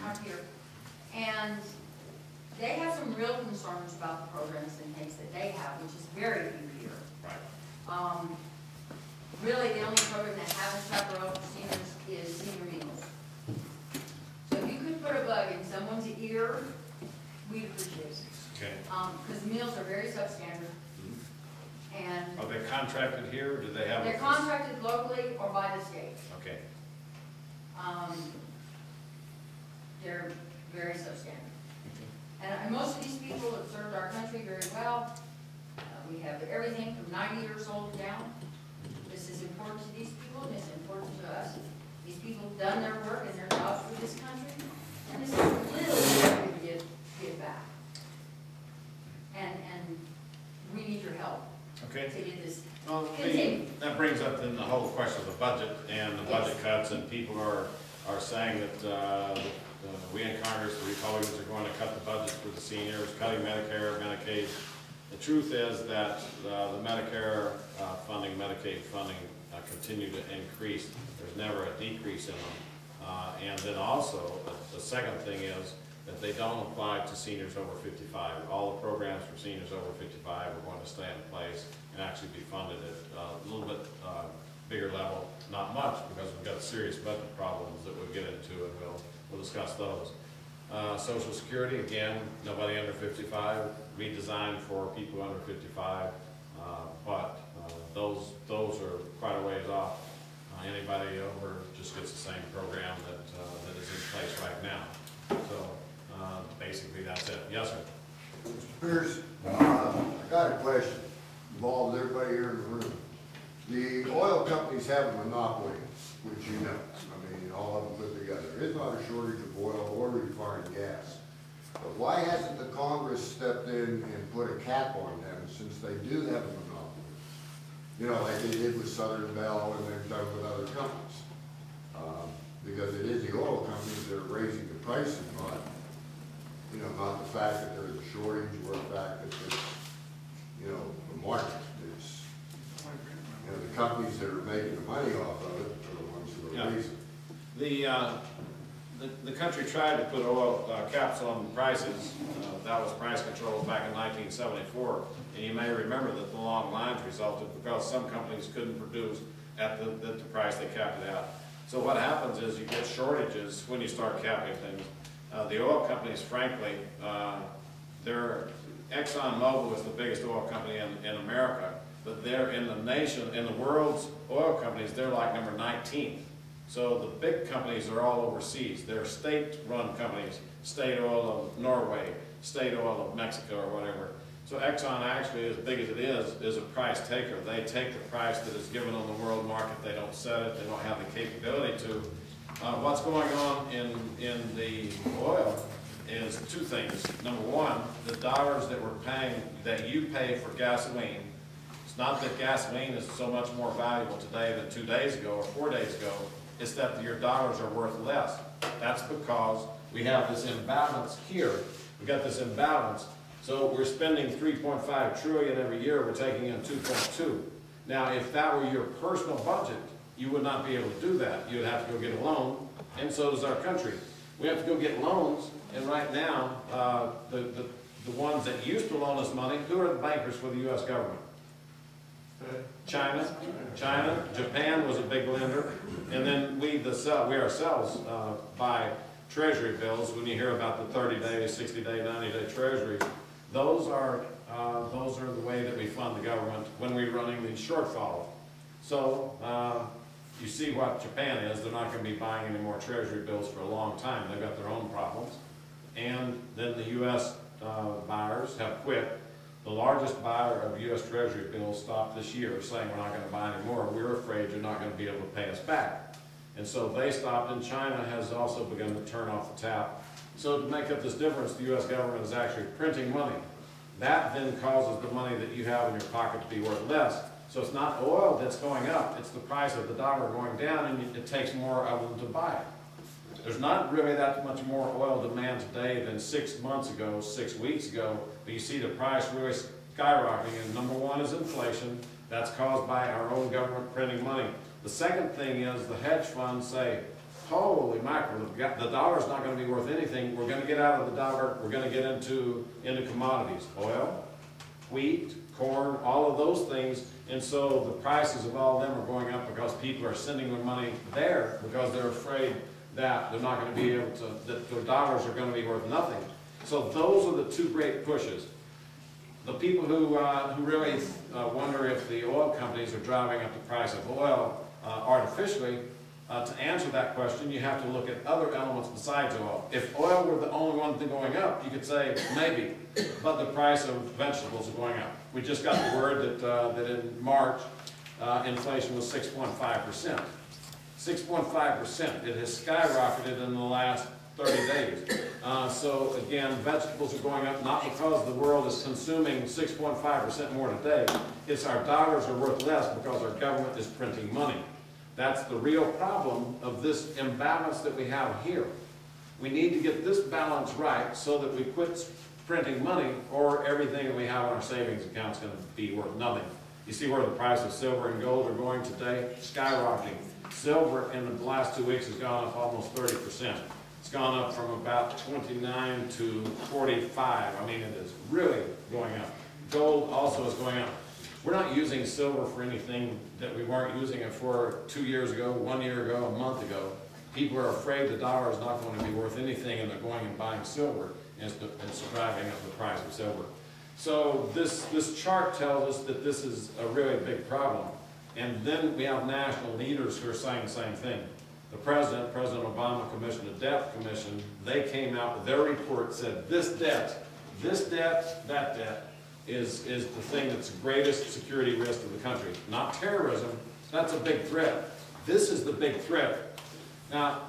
out here. And they have some real concerns about the programs and things that they have, which is very few here. Right. Really, the only program that has Chaparral for seniors is senior meals. So if you could put a bug in someone's ear, we'd appreciate it. Okay. Because meals are very substandard. And Are they contracted here, or do they have? they're contracted locally or by the state. Okay. They're very substandard. And most of these people have served our country very well. We have everything from 90 years old down. This is important to these people, and it's important to us. These people have done their work and their jobs for this country, and this is a little bit we give back. And we need your help. Okay. To get this Well, continued. that brings up then the whole question of the budget and the budget cuts, and people are saying that we in Congress, the Republicans, are going to cut the budget for the seniors, cutting Medicare, Medicaid. The truth is that the Medicare funding, Medicaid funding continue to increase. There's never a decrease in them. And then also, the second thing is that they don't apply to seniors over 55. All the programs for seniors over 55 are going to stay in place and actually be funded at a little bit bigger level. Not much, because we've got serious budget problems that we'll get into, and we'll discuss those. Social Security, again, nobody under 55, redesigned for people under 55, but those are quite a ways off. Anybody over just gets the same program that is in place right now. So basically that's it. Yes, sir. Mr. Pearce, I got a question. Involves everybody here in the room. The oil companies have a monopoly, which you know. I mean, all of them put together. There is not a shortage of oil or refined gas. But why hasn't the Congress stepped in and put a cap on them, since they do have a monopoly? You know, like they did with Southern Bell and they've done with other companies. Because it is the oil companies that are raising the prices, not, you know, not the fact that there's a shortage or the fact that there's, you know, the market. It's, you know, the companies that are making the money off of it are the ones who are raising. The country tried to put oil caps on prices. That was price controls back in 1974. And you may remember that the long lines resulted because some companies couldn't produce at the price they capped it at. So what happens is you get shortages when you start capping things. The oil companies, frankly, ExxonMobil is the biggest oil company in America, but they're in the nation, in the world's oil companies, they're like number 19th. So the big companies are all overseas. They're state-run companies, State Oil of Norway, State Oil of Mexico, or whatever. So Exxon actually, as big as it is a price taker. They take the price that is given on the world market. They don't set it. They don't have the capability to. What's going on in the oil is two things. Number one, the dollars that we're paying, that you pay for gasoline. It's not that gasoline is so much more valuable today than 2 days ago or 4 days ago. It's that your dollars are worth less. That's because we have this imbalance here. We got this imbalance. So we're spending $3.5 trillion every year. We're taking in 2.2. Now, if that were your personal budget, you would not be able to do that. You would have to go get a loan, and so does our country. We have to go get loans, and right now, the ones that used to loan us money, who are the bankers for the U.S. government? China, Japan was a big lender, and then we ourselves buy treasury bills. When you hear about the 30-day, 60-day, 90-day treasuries, those are the way that we fund the government when we're running these shortfalls. So you see what Japan is. They're not going to be buying any more treasury bills for a long time. They've got their own problems. And then the U.S. buyers have quit. The largest buyer of U.S. Treasury bills stopped this year, saying we're not going to buy any more. We're afraid you're not going to be able to pay us back. And so they stopped, and China has also begun to turn off the tap. So to make up this difference, the U.S. government is actually printing money. That then causes the money that you have in your pocket to be worth less. So it's not oil that's going up, it's the price of the dollar going down, and it takes more of them to buy it. There's not really that much more oil demand today than 6 months ago, 6 weeks ago, but you see the price really skyrocketing, and number one is inflation. That's caused by our own government printing money. The second thing is the hedge funds say, holy mackerel, the dollar's not going to be worth anything. We're going to get out of the dollar. We're going to get into commodities, oil, wheat, corn, all of those things. And so the prices of all of them are going up because people are sending their money there because they're afraid that they're not going to be able to, that their dollars are going to be worth nothing. So those are the two great pushes. The people who really wonder if the oil companies are driving up the price of oil artificially, to answer that question, you have to look at other elements besides oil. If oil were the only one thing going up, you could say maybe, but the price of vegetables are going up. We just got the word that in March, inflation was 6.5%. 6.5%. It has skyrocketed in the last 30 days. So again, vegetables are going up not because the world is consuming 6.5% more today. It's our dollars are worth less because our government is printing money. That's the real problem of this imbalance that we have here. We need to get this balance right so that we quit printing money, or everything that we have in our savings account is going to be worth nothing. You see where the price of silver and gold are going today? Skyrocketing. Silver in the last 2 weeks has gone up almost 30%. It's gone up from about 29 to 45. I mean, it is really going up. Gold also is going up. We're not using silver for anything that we weren't using it for 2 years ago, 1 year ago, a month ago. People are afraid the dollar is not going to be worth anything, and they're going and buying silver, and it's driving up the price of silver. So this chart tells us that this is a really big problem. And then we have national leaders who are saying the same thing. The President Obama commissioned a debt commission. They came out with their report, said this debt, that debt is the thing that's the greatest security risk to the country. Not terrorism, that's a big threat. This is the big threat. Now,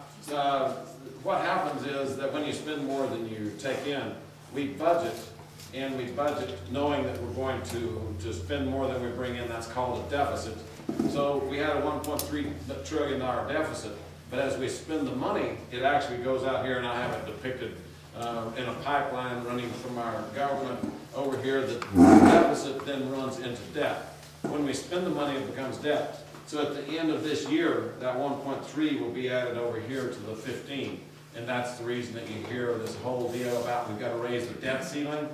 what happens is that when you spend more than you take in, we budget, and we budget knowing that we're going to spend more than we bring in. That's called a deficit. So we had a $1.3 trillion deficit, but as we spend the money, it actually goes out here, and I have it depicted in a pipeline running from our government over here. The deficit then runs into debt. When we spend the money, it becomes debt. So at the end of this year, that 1.3 will be added over here to the 15. And that's the reason that you hear this whole deal about we've got to raise the debt ceiling.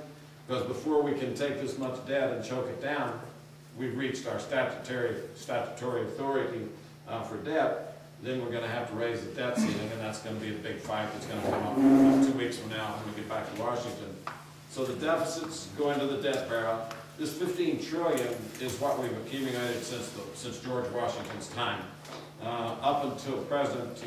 Because before we can take this much debt and choke it down, we've reached our statutory authority for debt. Then we're going to have to raise the debt ceiling, and that's going to be a big fight that's going to come up 2 weeks from now when we get back to Washington. So the deficits go into the debt barrel. This $15 trillion is what we've accumulated since George Washington's time. Up until President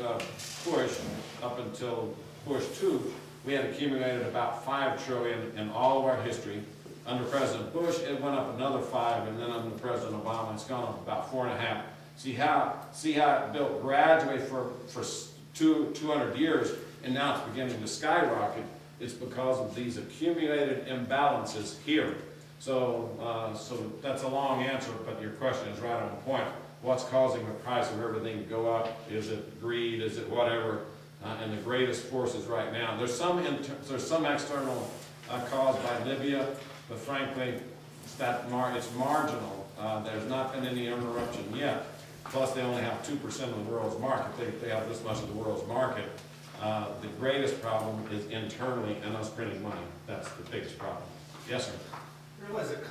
Bush, up until Bush 2, we had accumulated about $5 trillion in all of our history. Under President Bush, it went up another 5, and then under President Obama, it's gone up about 4.5. See how it built gradually for 200 years, and now it's beginning to skyrocket. It's because of these accumulated imbalances here. So that's a long answer, but your question is right on point. What's causing the price of everything to go up? Is it greed? Is it whatever? And the greatest forces right now. There's some external cause by Libya, but frankly, it's marginal. There's not been any interruption yet. Plus, they only have 2% of the world's market. They have this much of the world's market. The greatest problem is internally and us printing money. That's the biggest problem. Yes, sir? I realize that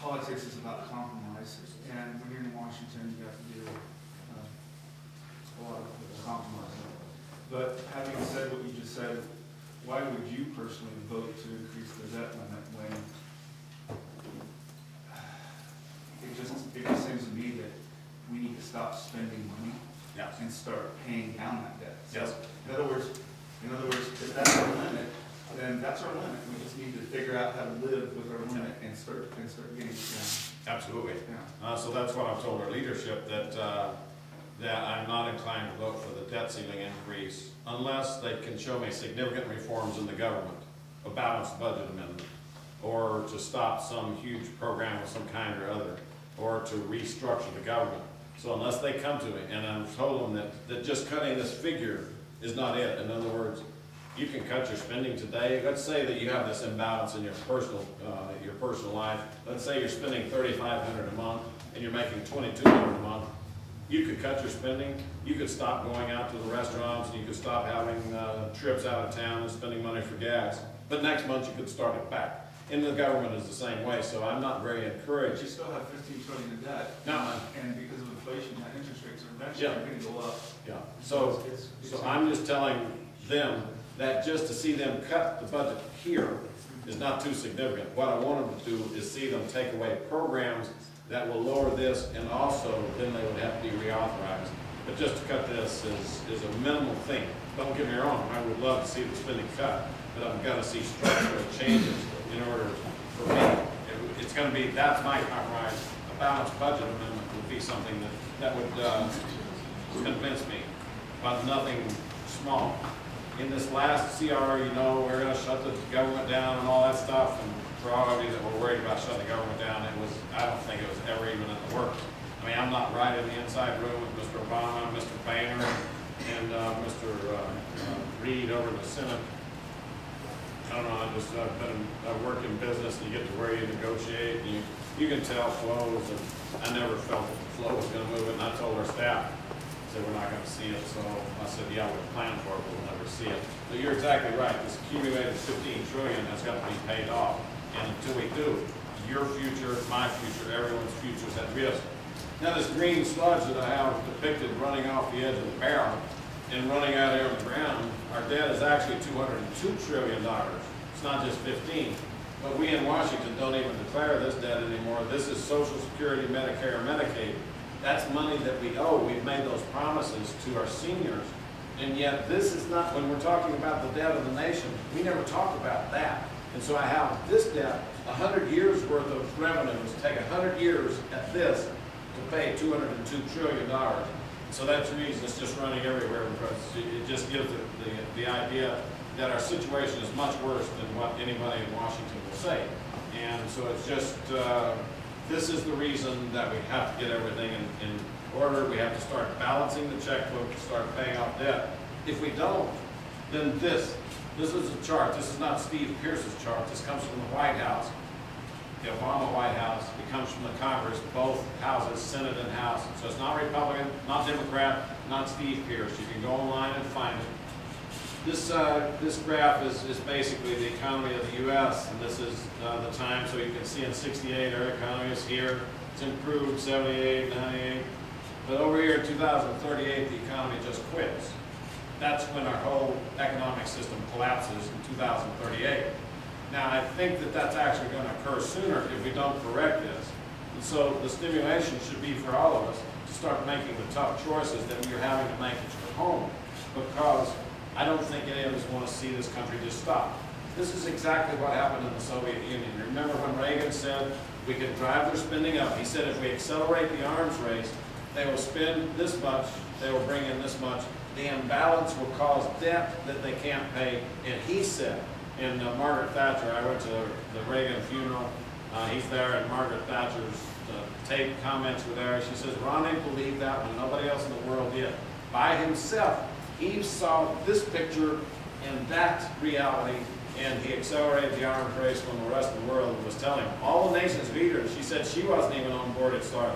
politics is about compromise, and when you're in Washington, you have to do a lot of compromise. But having said what you just said, why would you personally vote to increase the debt limit when it just seems to me that we need to stop spending money and start paying down that debt? So Yes. In other words, if that's our limit, then that's our limit. We just need to figure out how to live with our limit and start getting it down. Absolutely. Yeah. So that's what I've told our leadership, that I'm not inclined to vote for the debt ceiling increase unless they can show me significant reforms in the government, a balanced budget amendment, or to stop some huge program of some kind or other, or to restructure the government. So unless they come to me, and I've told them that just cutting this figure is not it. In other words, you can cut your spending today. Let's say that you have this imbalance in your personal life. Let's say you're spending $3,500 a month and you're making $2,200 a month. You could cut your spending. You could stop going out to the restaurant stop having trips out of town and spending money for gas. But next month you could start it back. And the government is the same way, so I'm not very But encouraged. you still have 15 trillion in debt. No. And because of inflation, that interest rates are eventually Yeah. going to go up. Yeah, so, so I'm just telling them that just to see them cut the budget here is not too significant. What I want them to do is see them take away programs that will lower this, and also then they would have to be reauthorized. But just to cut this is a minimal thing. Don't get me wrong, I would love to see the spending cut, but I've got to see structural changes in order for me. It's going to be, that's my compromise. A balanced budget amendment would be something that would convince me, but nothing small. In this last CR, you know, we're going to shut the government down and all that stuff, and for all of you that were worried about shutting the government down, I don't think it was ever even in the works. I mean, I'm not right in the inside room with Mr. Obama, Mr. Boehner, and Mr. Reid over in the Senate. I don't know, I work in business, and you get to where you negotiate, and you can tell flows, and I never felt that the flow was going to move it, and I told our staff, said we're not going to see it, so I said, yeah, we'll plan for it, but we'll never see it. So you're exactly right, this accumulated 15 trillion has got to be paid off, and until we do, your future, my future, everyone's future is at risk. Now this green sludge that I have depicted running off the edge of the barrel and running out there on the ground, our debt is actually $202 trillion. It's not just 15. But we in Washington don't even declare this debt anymore. This is Social Security, Medicare, and Medicaid. That's money that we owe. We've made those promises to our seniors. And yet this is not, when we're talking about the debt of the nation, we never talk about that. And so I have this debt, 100 years worth of revenues, take 100 years at this to pay $202 trillion. So that's the reason it's just running everywhere, because it just gives the idea that our situation is much worse than what anybody in Washington will say. And so it's just, this is the reason that we have to get everything in order. We have to start balancing the checkbook, start paying off debt. If we don't, then this is a chart. This is not Steve Pearce's chart. This comes from the White House, the Obama White House. It comes from the Congress, both houses, Senate and House. So it's not Republican, not Democrat, not Steve Pearce. You can go online and find it. This graph is basically the economy of the U.S., and this is the time, so you can see in 68 our economy is here. It's improved 78, 98. But over here in 2038, the economy just quits. That's when our whole economic system collapses in 2038. Now, I think that that's actually going to occur sooner if we don't correct this. And so the stimulation should be for all of us to start making the tough choices that we're having to make at your home, because I don't think any of us want to see this country just stop. This is exactly what happened in the Soviet Union. Remember when Reagan said we can drive their spending up? He said if we accelerate the arms race, they will spend this much, they will bring in this much. The imbalance will cause debt that they can't pay. And he said, and Margaret Thatcher, I went to the Reagan funeral, he's there, and Margaret Thatcher's tape comments were there. She says, Ronnie believed that when nobody else in the world did. By himself, he saw this picture and that reality, and he accelerated the arms race when the rest of the world was telling him. All the nation's leaders, she said she wasn't even on board at start,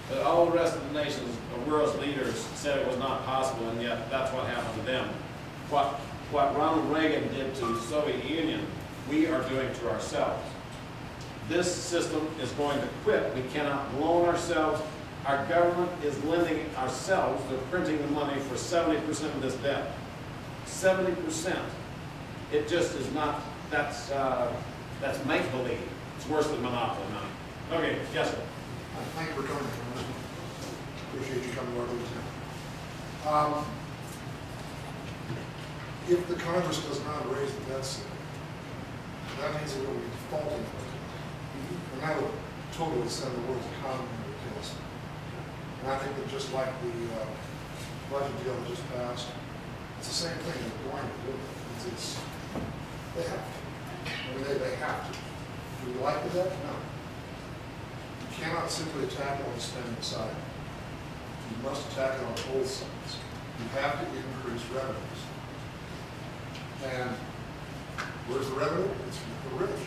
but all the rest of the nation's, the world's leaders said it was not possible, and yet that's what happened to them. What Ronald Reagan did to the Soviet Union, we are doing to ourselves. This system is going to quit. We cannot loan ourselves. Our government is lending ourselves. They're printing the money for 70% of this debt. 70%. It just is not, that's make-believe. It's worse than monopoly money. Okay, yes, sir. Thank you for coming, Congressman. Appreciate you coming to our meeting tonight. If the Congress does not raise the debt ceiling, that means it will be defaulting. And that would totally send the world's economy into chaos. And I think that just like the budget deal that just passed, it's the same thing. They're going to do it. They have to. I mean, they have to. Do we like the debt? No. You cannot simply attack it on the spending side. You must attack it on both sides. You have to increase revenues. And where's the revenue? It's from the rich.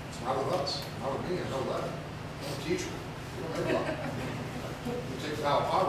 It's not with us, not with me, I know that. I'm a teacher. You don't have a lot. You take the power of poverty.